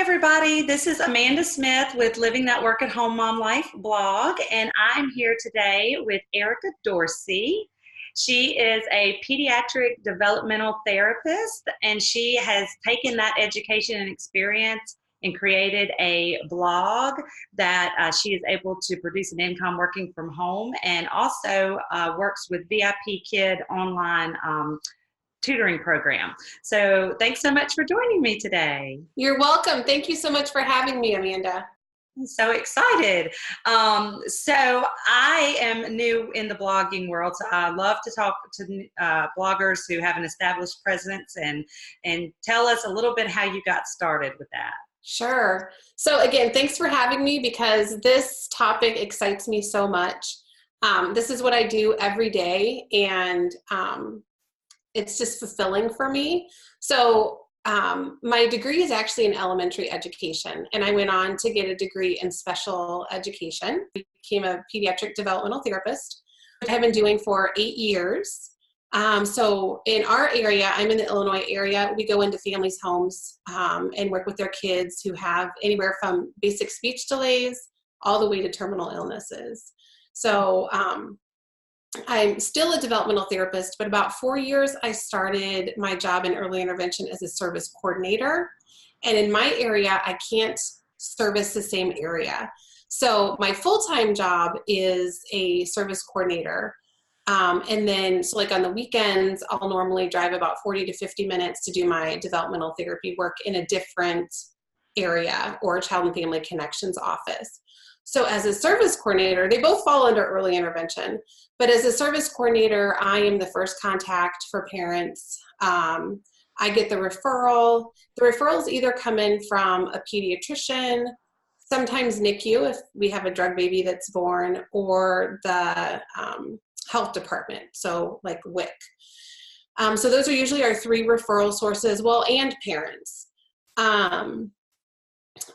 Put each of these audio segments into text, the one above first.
everybody. This is Amanda Smith with Living That Work at Home Mom Life blog, and I'm here today with Ehrica Dorsey. She is a pediatric developmental therapist, and she has taken that education and experience and created a blog that she is able to produce an income working from home, and also works with VIP Kid online tutoring program. So thanks so much for joining me today. You're welcome. Thank you so much for having me, Amanda. I'm so excited. So I am new in the blogging world, so I love to talk to bloggers who have an established presence and tell us a little bit how you got started with that. Sure. So again, thanks for having me because this topic excites me so much. This is what I do every day, and it's just fulfilling for me. So my degree is actually in elementary education, and I went on to get a degree in special education. I became a pediatric developmental therapist, which I've been doing for 8 years. So in our area, I'm in the Illinois area, we go into families' homes and work with their kids who have anywhere from basic speech delays all the way to terminal illnesses. So I'm still a developmental therapist, but about 4 years, I started my job in early intervention as a service coordinator. And in my area, I can't service the same area. So my full-time job is a service coordinator. And then, so like on the weekends, I'll normally drive about 40 to 50 minutes to do my developmental therapy work in a different area or a child and family connections office. So as a service coordinator, they both fall under early intervention, but as a service coordinator, I am the first contact for parents. I get the referral. The referrals either come in from a pediatrician, sometimes NICU if we have a drug baby that's born, or the health department, so like WIC. So those are usually our three referral sources, well, and parents.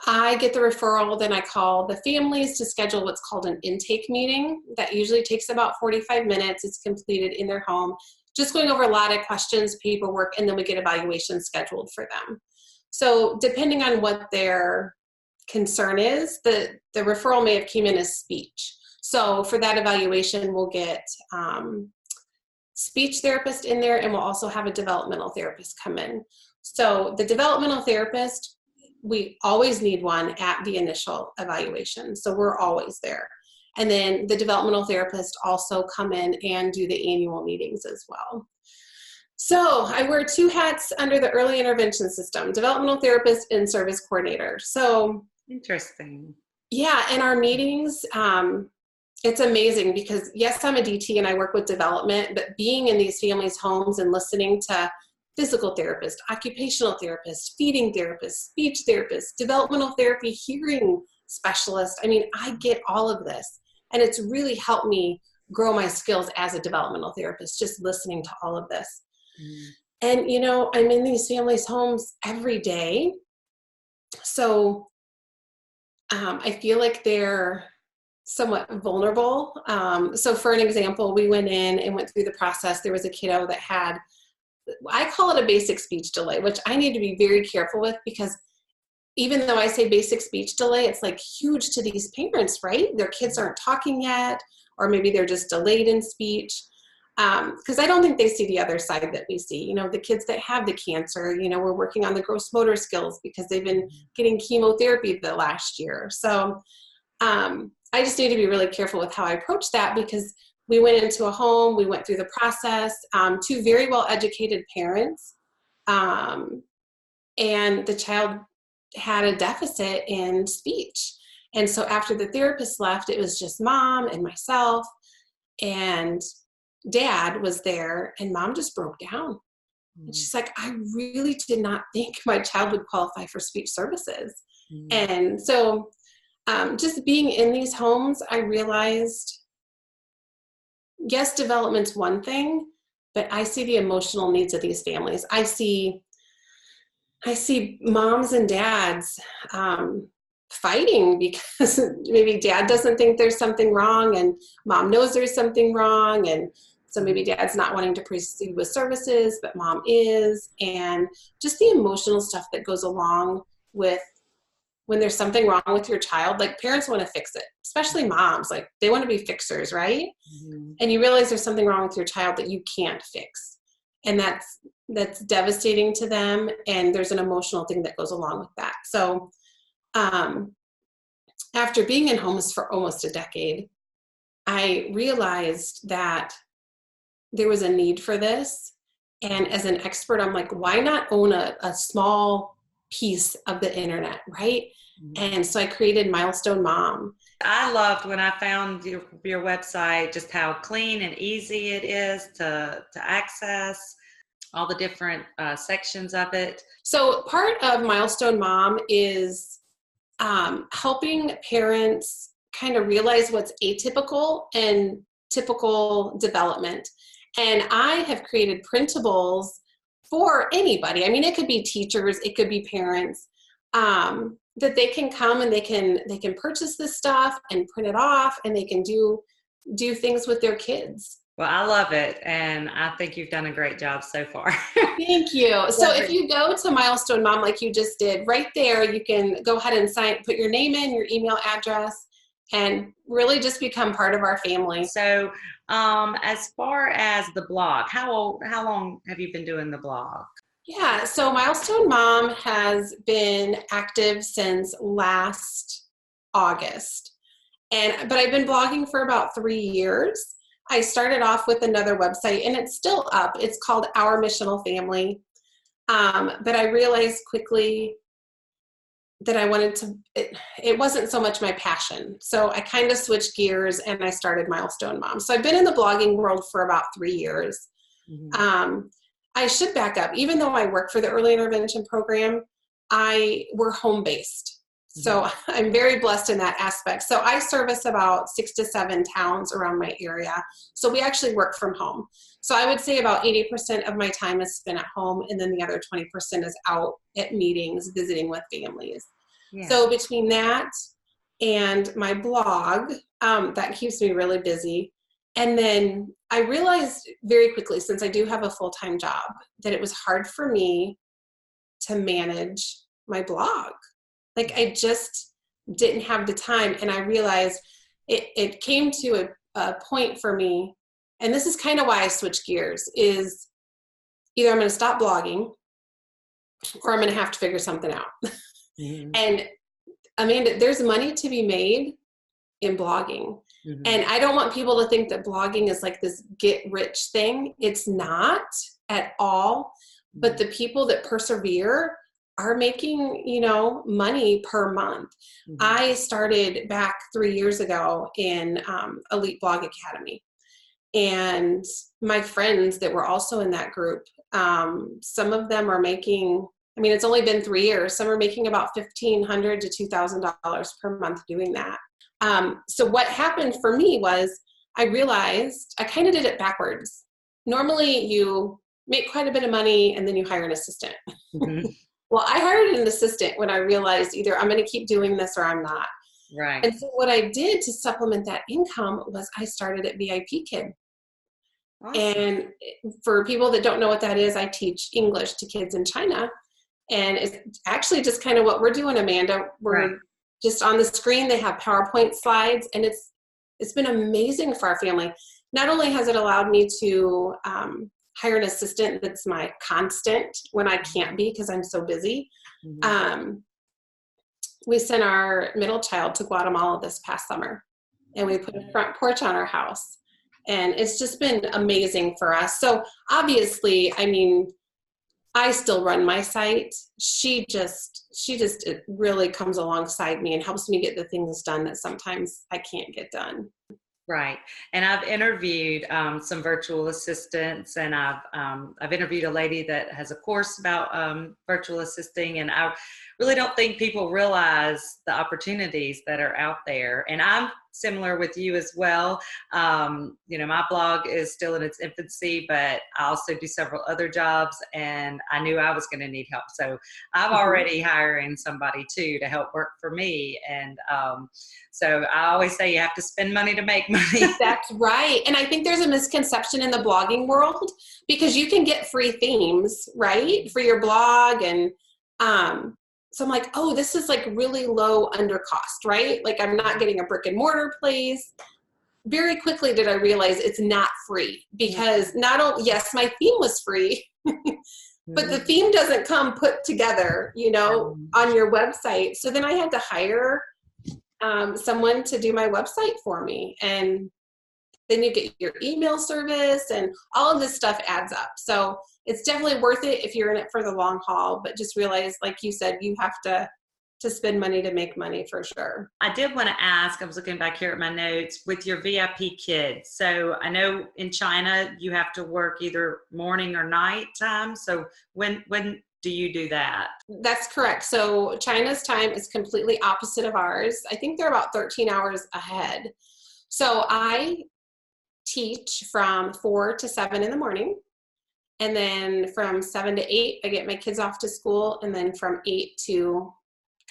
I get the referral, then I call the families to schedule what's called an intake meeting. That usually takes about 45 minutes. It's completed in their home, just going over a lot of questions, paperwork, and then we get evaluations scheduled for them. So depending on what their concern is, the referral may have came in as speech. So for that evaluation, we'll get speech therapist in there, and we'll also have a developmental therapist come in. So the developmental therapist, we always need one at the initial evaluation. So we're always there. And then the developmental therapists also come in and do the annual meetings as well. So I wear two hats under the early intervention system, developmental therapist and service coordinator. So interesting. Yeah, in our meetings, it's amazing because yes, I'm a DT and I work with development, but being in these families' homes and listening to physical therapist, occupational therapist, feeding therapist, speech therapist, developmental therapy, hearing specialist. I mean, I get all of this. And it's really helped me grow my skills as a developmental therapist, just listening to all of this. And, you know, I'm in these families' homes every day. So I feel like they're somewhat vulnerable. So for an example, we went in and went through the process. There was a kiddo that had, I call it a basic speech delay, which I need to be very careful with because even though I say basic speech delay, it's like huge to these parents, right? Their kids aren't talking yet, or maybe they're just delayed in speech. Because I don't think they see the other side that we see. You know, the kids that have the cancer, you know, we're working on the gross motor skills because they've been getting chemotherapy the last year. So I just need to be really careful with how I approach that because we went into a home, we went through the process, two very well-educated parents, and the child had a deficit in speech. And so after the therapist left, it was just mom and myself, and dad was there, and mom just broke down. And she's like, I really did not think my child would qualify for speech services. And so just being in these homes, I realized, yes, development's one thing, but I see the emotional needs of these families. I see moms and dads fighting because maybe dad doesn't think there's something wrong and mom knows there's something wrong. And so maybe dad's not wanting to proceed with services, but mom is. And just the emotional stuff that goes along with when there's something wrong with your child, like parents want to fix it, especially moms, like they want to be fixers, right? Mm-hmm. And you realize there's something wrong with your child that you can't fix. And that's devastating to them. And there's an emotional thing that goes along with that. So after being in homes for almost a decade, I realized that there was a need for this. And as an expert, I'm like, why not own a small piece of the internet, right? Mm-hmm. And so I created Milestone Mom. I loved when I found your website, just how clean and easy it is to access, all the different sections of it. So part of Milestone Mom is helping parents kind of realize what's atypical and typical development. And I have created printables for anybody. I mean, it could be teachers, it could be parents, that they can come and they can purchase this stuff and print it off, and they can do things with their kids. Well, I love it, and I think you've done a great job so far. Thank you. So if you go to Milestone Mom like you just did, right there, you can go ahead and put your name in, your email address, and really just become part of our family. So as far as the blog, how long have you been doing the blog? Yeah, so Milestone Mom has been active since last August. But I've been blogging for about 3 years. I started off with another website, and it's still up. It's called Our Missional Family. But I realized quickly that I wanted it wasn't so much my passion. So I kind of switched gears and I started Milestone Mom. So I've been in the blogging world for about 3 years. Mm-hmm. I should back up. Even though I work for the early intervention program, we're home-based. Mm-hmm. So I'm very blessed in that aspect. So I service about 6 to 7 towns around my area. So we actually work from home. So I would say about 80% of my time is spent at home, and then the other 20% is out at meetings, visiting with families. Yeah. So between that and my blog, that keeps me really busy. And then I realized very quickly, since I do have a full-time job, that it was hard for me to manage my blog. Like I just didn't have the time. And I realized it came to a point for me, and this is kind of why I switched gears, is either I'm going to stop blogging or I'm going to have to figure something out. Mm-hmm. And Amanda, there's money to be made in blogging. Mm-hmm. And I don't want people to think that blogging is like this get rich thing. It's not at all. Mm-hmm. But the people that persevere are making, money per month. Mm-hmm. I started back 3 years ago in Elite Blog Academy. And my friends that were also in that group, some of them are making, it's only been 3 years. Some are making about $1,500 to $2,000 per month doing that. So what happened for me was I realized I kind of did it backwards. Normally you make quite a bit of money and then you hire an assistant. Mm-hmm. Well, I hired an assistant when I realized either I'm going to keep doing this or I'm not. Right. And so what I did to supplement that income was I started at VIP Kid. Awesome. And for people that don't know what that is, I teach English to kids in China. And it's actually just kind of what we're doing, Amanda. We're just on the screen. They have PowerPoint slides, and it's been amazing for our family. Not only has it allowed me to hire an assistant that's my constant when I can't be because I'm so busy. Mm-hmm. We sent our middle child to Guatemala this past summer, and we put a front porch on our house. And it's just been amazing for us. So obviously, I still run my site. She just it really comes alongside me and helps me get the things done that sometimes I can't get done. Right. And I've interviewed some virtual assistants, and I've interviewed a lady that has a course about virtual assisting, and I really don't think people realize the opportunities that are out there. And I'm similar with you as well. My blog is still in its infancy, but I also do several other jobs, and I knew I was going to need help. So I'm already hiring somebody too to help work for me. And so I always say you have to spend money to make money. That's right. And I think there's a misconception in the blogging world because you can get free themes, right, for your blog. And So I'm like, oh, this is like really low under cost, right? Like I'm not getting a brick and mortar place. Very quickly did I realize it's not free, because not only, yes, my theme was free, but the theme doesn't come put together, you know, on your website. So then I had to hire someone to do my website for me. And then you get your email service, and all of this stuff adds up. So it's definitely worth it if you're in it for the long haul, but just realize, like you said, you have to spend money to make money for sure. I did want to ask, I was looking back here at my notes with your VIP kids. So I know in China you have to work either morning or night time. So when do you do that? That's correct. So China's time is completely opposite of ours. I think they're about 13 hours ahead. So I teach from 4 to 7 in the morning. And then from 7 to 8, I get my kids off to school. And then from 8 to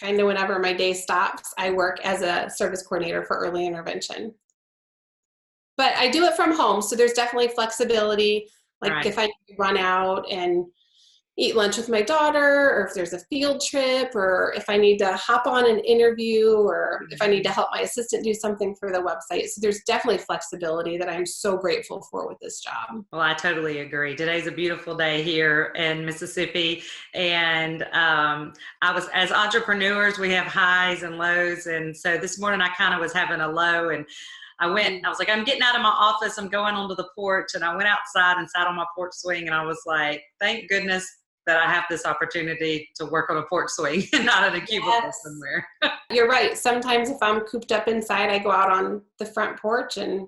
kind of whenever my day stops, I work as a service coordinator for early intervention. But I do it from home, so there's definitely flexibility. Like if I run out and eat lunch with my daughter, or if there's a field trip, or if I need to hop on an interview, or if I need to help my assistant do something for the website. So there's definitely flexibility that I'm so grateful for with this job. Well, I totally agree. Today's a beautiful day here in Mississippi. And as entrepreneurs, we have highs and lows. And so this morning I kind of was having a low, and I was like, I'm getting out of my office. I'm going onto the porch. And I went outside and sat on my porch swing. And I was like, thank goodness that I have this opportunity to work on a porch swing and not in a cubicle somewhere. You're right. Sometimes if I'm cooped up inside, I go out on the front porch and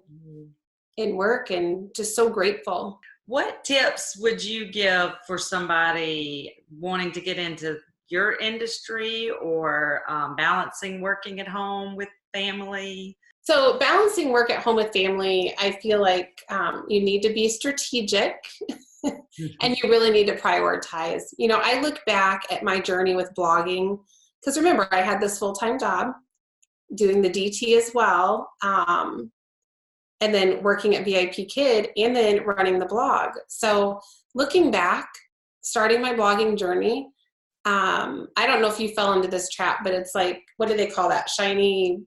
work, and just so grateful. What tips would you give for somebody wanting to get into your industry, or balancing working at home with family? So balancing work at home with family, I feel like you need to be strategic. And you really need to prioritize. You know, I look back at my journey with blogging, because remember, I had this full-time job doing the DT as well, and then working at VIP Kid, and then running the blog. So looking back, starting my blogging journey, I don't know if you fell into this trap, but it's like, what do they call that? Shiny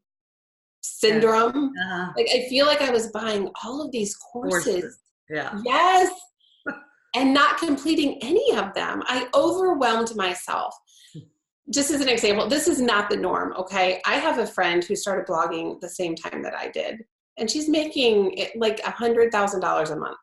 syndrome. Like, I feel like I was buying all of these courses. Yeah. Yes. And not completing any of them. I overwhelmed myself. Just as an example, this is not the norm, okay? I have a friend who started blogging the same time that I did, and she's making it like $100,000 a month.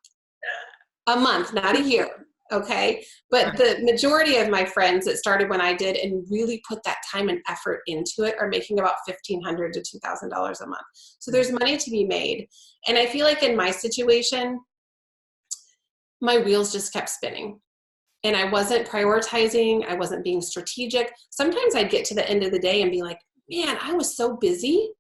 A month, not a year, okay? But the majority of my friends that started when I did and really put that time and effort into it are making about $1,500 to $2,000 a month. So there's money to be made. And I feel like in my situation, my wheels just kept spinning, and I wasn't prioritizing. I wasn't being strategic. Sometimes I'd get to the end of the day and be like, man, I was so busy,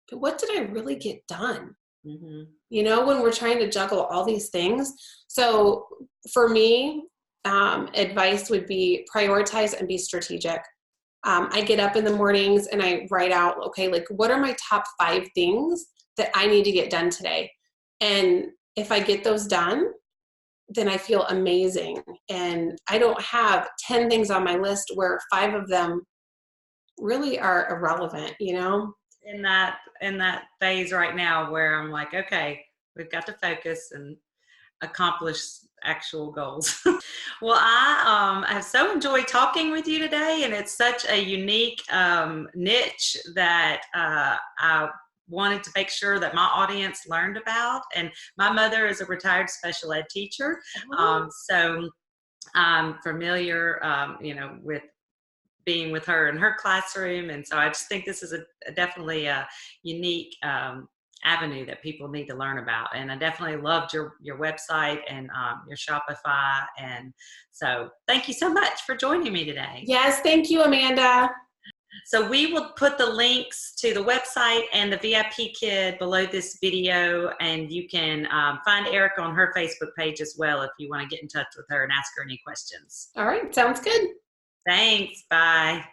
but what did I really get done? You know, when we're trying to juggle all these things. So for me, advice would be prioritize and be strategic. I get up in the mornings and I write out, okay, like, what are my top 5 things that I need to get done today? And if I get those done, then I feel amazing. And I don't have 10 things on my list where 5 of them really are irrelevant, you know? In that phase right now where I'm like, okay, we've got to focus and accomplish actual goals. Well, I have so enjoyed talking with you today, and it's such a unique niche that I wanted to make sure that my audience learned about. And my mother is a retired special ed teacher. So I'm familiar, with being with her in her classroom. And so I just think this is definitely a unique avenue that people need to learn about. And I definitely loved your website and your Shopify. And so thank you so much for joining me today. Yes, thank you, Amanda. So we will put the links to the website and the VIP Kid below this video, and you can find Ehrica on her Facebook page as well if you want to get in touch with her and ask her any questions. All right, sounds good. Thanks. Bye.